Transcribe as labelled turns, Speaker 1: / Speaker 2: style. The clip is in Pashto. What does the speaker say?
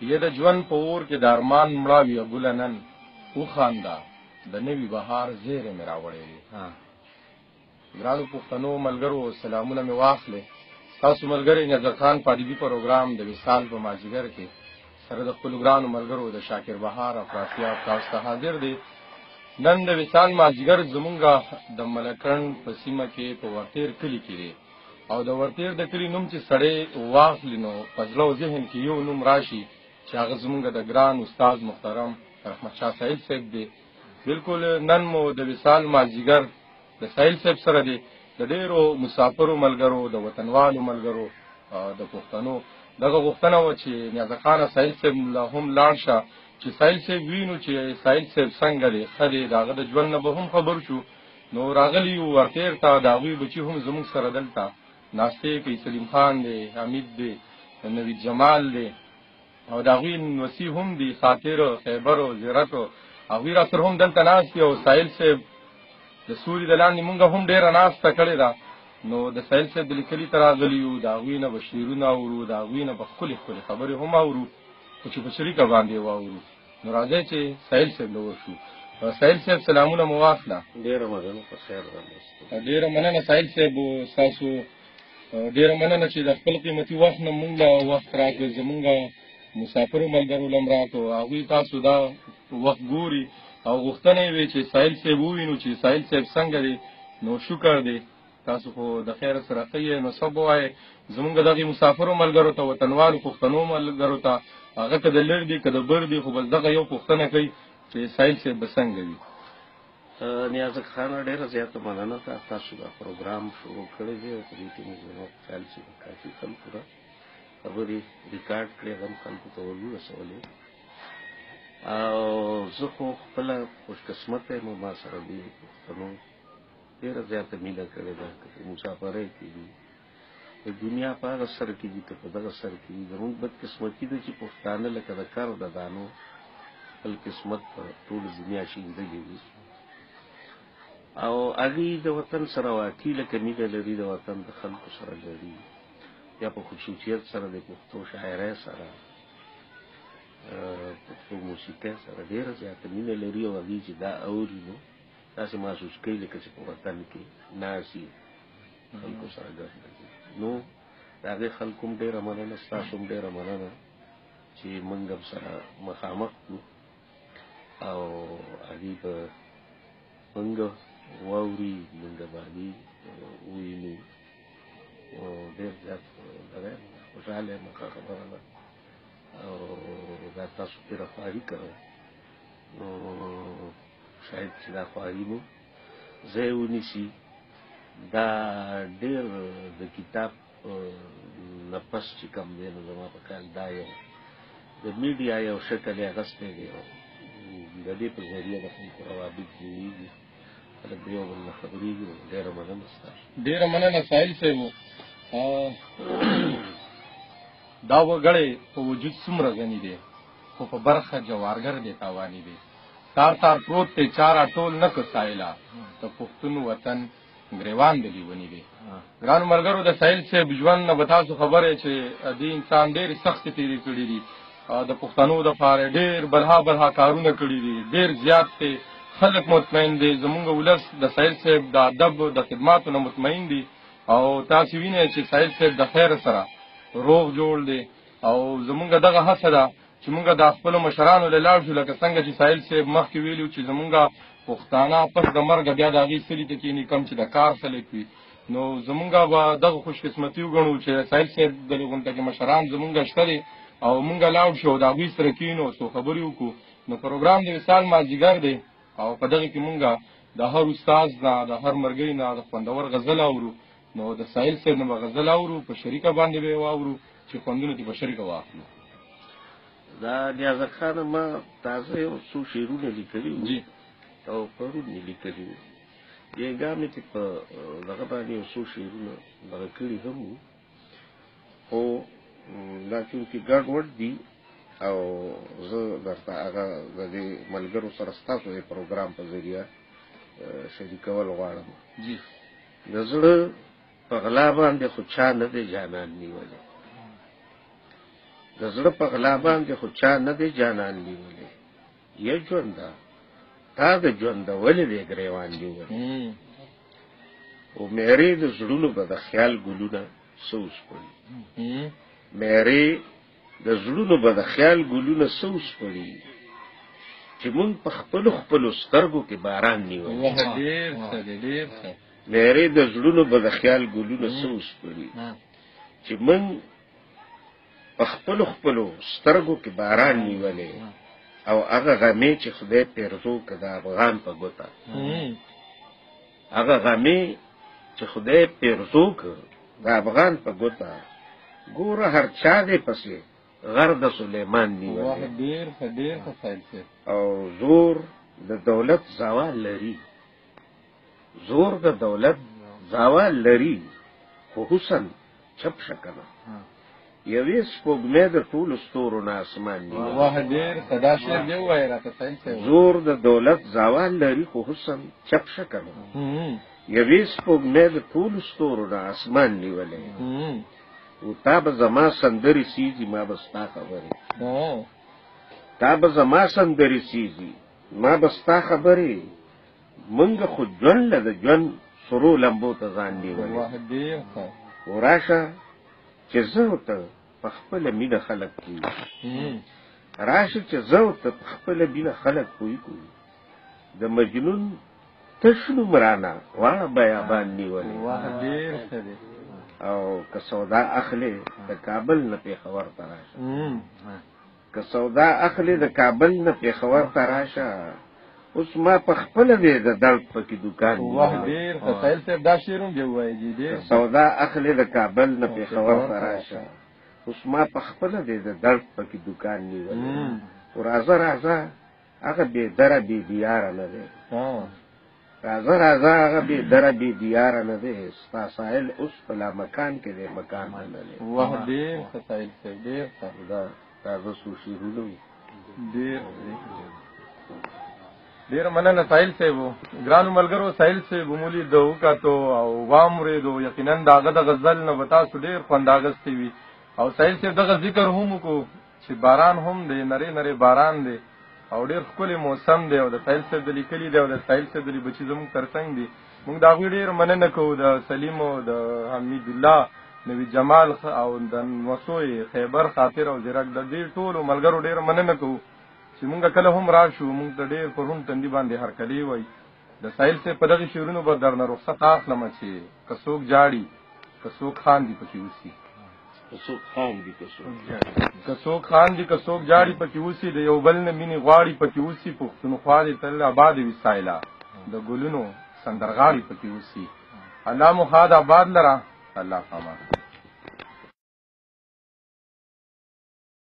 Speaker 1: یه د ژوند په اور کې د ارمان مړاوي ګله نن وخانده د نوي بهار زیرې مې راوړی دی. ګرانو پښتنو ملګرو سلامونه مې واخلې. تاسو ملګری نظر خان پادیبي پروګرام د وصال په مازدیګر کې سره د خپلو ګرانو ملګرو د شاکر بهار افراسیاب تاسو ته حاضر دی. نن د وصال مازدیګر زمونږه د ملکنډ په سیمه کې په ورتیر کلي کې دی او د ورتیر د کلي نوم چې سړی واخلي نو په زړه او ذهن کې یو نوم راشي چې هغه زمونږ د ګران استاد محترم رحمت شاه سایل صاحب دی. بالکل نن مو د وصال مازدیګر د سایل صاحب سره دی. د ډیرو مسافرو ملګرو د وطنوالو ملګرو د پښتنو دغه غوښتنه وه چې نیازه خانه سایل صاحب لا هم لاړ شه چې سایل صاحب وینو چې سایل صاحب څنګه دی ښه دی د هغه د ژوند نه به هم خبر شو. نو راغلي یو ورتیر ته د هغوی بچي هم زموږ سره دلته ناستې کوي. سلیم خان دی، حمید دی، نوید جمال دی او د هغوی نوسي هم دی، خاطر خیبر او زیرت هغوی را سره هم دلته ناست دي او سایل صاحب د سوري د لاندې مونږ هم ډېره ناسته کړې ده. نو د سایل صاحب د لیکلي ته راغلي یو د هغوی نه به شعرونه اورو، د هغوی نه به ښکلې ښکلې خبرې هم اورو خو چې په شریکه باندې واورو. نو راځئ چې سایل صاحب له ورشو. سایل صاحب سلامونه مو واخله.
Speaker 2: ډېره مننه په خیر راغلاست.
Speaker 1: ډېره مننه سایل صاحب ستاسو ډېره مننه چې د خپل قیمتي وخت نه مونږ له وخت راکړ زمونږ مسافرو ملګرو له هم راکړو. هغوی تاسو دا وخت ګوري او غوښتنه یې وي چې سایل صاحب ووینو چې سایل صاحب څنګه دی. نو شکر دی تاسو خو د خیر سره ښه یې. نو څه به وایې زمونږ دغې مسافرو ملګرو ته وطنوالو پښتنو ملګرو ته هغه که د لر دي که د بر دي خو بس دغه یو پوښتنه کوي چې سایل صاحب به څنګه وي.
Speaker 2: نیازک خانه ډېره زیاته مننه تاسو دا پروګرام شروع کړی دی او په دې کې مې زما په خیال چې کافي خلکو را خبرې ریکارډ کړې هغه هم خلکو ته ورسولې او زه خو خپله خوشقسمته یم ما سره دې پښتنو ډېره زیاته مینه کړې ده. که په مسافرۍ کې دي د دنیا په هغه سر کې دي که په دغه سر کې دي زموږ بدقسمتي ده چې پښتانه لکه د کر د دانو خپل قسمت په ټوله دنیا شیندلي دي او هغوی د وطن سره واقعي لکه مینه لري د وطن د خلکو سره لري یا په خصوصیت سره د پښتو شاعرۍ سره پښتو موسیقۍ سره ډېره زیاته مینه لري او هغوی چې دا اوري نو داسې محسوس کوي لکه چې په وطن کې ناستي خلکو سره ګډ لري. نو د هغې خلکو هم ډېره مننه، ستاسو هم ډېره مننه چې موږ هم سره مخامخ کړو او هغوی به موږ واوري موږ به هغوی ووینو. ډېر زیات دغه خوشحاله یم ښه خبره ده او دا تاسو ډېره خواري کوئ. نو شاید چې دا خواري مو ځای ونیسي. دا ډېر د کتاب نه پس چې کوم دی نو زما په خیال دا یو د میډیا یو شکل یې اخیستی دی او د دې په ذریعه د خلکو روابط جوړېږي خلک د یو بل نه خبرېږي. ډېره مننه ستاسو.
Speaker 1: ډېره مننه سایل صاحب. دا وګړی په وجود څومره غني دی خو په برخه جوارګر دی تاواني دی. تار تار پروت دی چاره ټول نه که سایله د پښتون وطن ګریوان د لیوني دی. ګرانو ملګرو د سایل صاحب ژوند نه به تاسو خبره چې دې انسان ډېرې سختې تېرې کړي دي د پښتنو دپاره ډېر بلها کارونه کړي دي ډېر زیات دی. خلک مطمئن دی زمونږ ولس د سایل صاحب د ادب د خدماتو نه مطمئن دي او تاسو وینئ چې سایل صاحب د خیر سره روغ جوړ دی او زمونږ دغه هڅه ده چې مونږ د خپلو مشرانو له لاړ شو لکه څنګه چې سایل صاحب مخکې ویلي چې زمونږ پښتانه پس د مرګه بیا د هغې سلي ته کښېني کم چې د کار خلک وي. نو زمونږ به دغه خوشقسمتي وګڼو چې سایل صاحب د غونډه کې مشران زمونږ شته دی او مونږ لاړ شو د هغوی سره کښېنو څو خبرې وکړو. نو پروګرام د وصال مازدیګر دی او په دغه کې مونږ د هر استاز نه د هر مرګۍ نه د خوندور غزل اورو. نو د سایل صاحب نه به غزل اورو په شریکه باندې به یې واورو چې خوندونه دې په شریکه واخلو.
Speaker 2: دا نیازک خانه ما تازه یو څو شعرونه لیکلي وو او پرون مې لیکلي وو. یېګا مې چې په دغه باندې یو څو شعرونه دغه کړي هم وو خو دا چونکې ګډوډ دي او زه درته هغه د دې ملګرو سره ستاسو د پروګرام په ذریعه شریکول غواړم. د زړه په غلا باندې خو چا نه دی جانان نیولی د زړه په غلا باندې خو چا نه دی جانان نیولې یا ژونده تا د ژونده ولې دی ګریوان نیولې او مېرې د زړونو به د خیال ګلونه سوس پړي مېرې د زړونو به د خیال ګلونه سوس پړي چې مونږ په خپلو سترګو کې باران نیولې
Speaker 1: ډېر
Speaker 2: مېرې د زړونو به د خیال ګلونه سوس پړي چې مونږ په خپلو سترګو کې باران نیولې او هغه غمې چې خدای پیرزو که د افغان په ګوته هغه غمې چې خدای پیرزو که د افغان په ګوته ګوره هر چا دی پسې غر د سلیمان نیولې
Speaker 1: ډېر
Speaker 2: او زور د دولت زوال لري زور د دولت زوال لري خو حسن چپ شکنه یوې سپوږمۍ د ټولو ستورو نه اسمان نیولې
Speaker 1: ډېر دا شعر دی ووایه راته سایل صاحب
Speaker 2: زور د دولت زوال لري خو حسن چپ شکنه یوې سپوږمۍ د ټولو ستورو نه اسمان نیولې او تا به زما سندرې سیزي ما به ستا خبرې تا به زما سندرې سیزي ما به ستا خبرې مونږ خو ژوند له د ژوند سرو لمبو ته ځان نیولې او راشه چې زه ته په خپله مینه خلک کوي راشه چې زه ته په خپله مینه خلک کوي د مجنون تش نوم رانه واړه بیابان نیولې او که سودا اخلي د کابل نه پېښور ته راشه که سودا اخلي د کابل نه پېښور ته راشه اوس ما په خپله دی د درد پکې دوکان
Speaker 1: ډېر سایل صاحب دا شعر هم دی ووایه
Speaker 2: سودا اخلي د کابل نه پېښور ته راشه اوس ما په خپله دی د درد پکې دوکان نیولې او راځه هغه بېدره بې دیاره نه دی راځه هغه بېدره بې دیاره نه دی ستا سایل اوس په لامکان کې دی مکان نه لري
Speaker 1: ډېر ښه سایل صاحب ډېر ښه
Speaker 2: راځه څو شعرونه
Speaker 1: ډېر مننه سایل صاحب ګرانو ملګرو سایل صاحب مولی د وکاتو او واورېدو یقینا د هغه د غزل نه به تاسو ډېر خوند اخیستی وي او سایل صاحب دغه ذکر هم وکړو چې باران هم دی نری باران دی او ډېر ښکلی موسم دی او د سایل صاحب د لیکلي دی او د سایل صاحب د بچي زموږ تر څنګ دي موږ د هغوی ډېر مننه کوو د سلیم او د حمید الله نوی جمال او د مسوی خیبر خاطر او زیرک د دې ټولو ملګرو ډېر مننه کوو چې مونږ کله هم راشو مونږ ته ډېر پر هم تندي باندې هرکلی وای د سایل صاحب په دغې شعرونو به درنه رخصت اخلمه چې که څوک جاړي که څوک خاندي پکې اوسي که څوک خاندي که څوک جاړي پکې اوسي د یو بل نه مینې غواړي پکې اوسي پښتونخوا دې تل آباد وي سایله د ګلونو سندرغاړي پکې اوسي الله مو ښاد آباد لره الله خامه